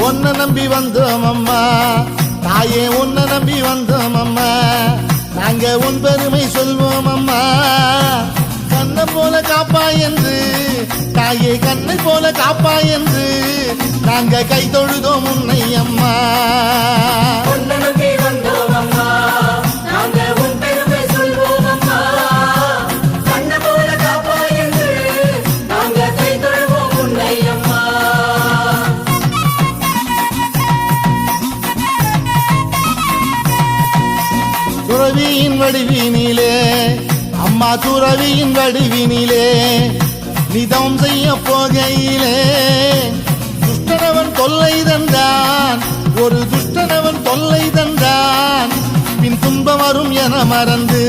உன்னை நம்பி வந்தோம் அம்மா தாயே, உன்னை நம்பி வந்தோம் அம்மா. நாங்க உன் பெருமை சொல்வோம் அம்மா. கண்ணை போல காப்பா என்று தாயே, கண்ணை போல காப்பா என்று நாங்க கை தொழுதோம் உன்னை அம்மா. உன்னை நம்பி வந்தோம் அம்மா, நாங்க உன் பெருமை சொல்வோம் அம்மா. கண்ணை போல காப்பா என்று நாங்க கை தொழுவோம் உன்னை அம்மா. துறவியின் வடிவினிலே அம்மா, துறவியின் வடிவினிலே நிதம் செய்ய போகையிலே துஷ்டனவன் தொல்லை தந்தான், ஒரு துஷ்டனவன் தொல்லை தந்தான். பின் துன்பம் வரும் என மறந்து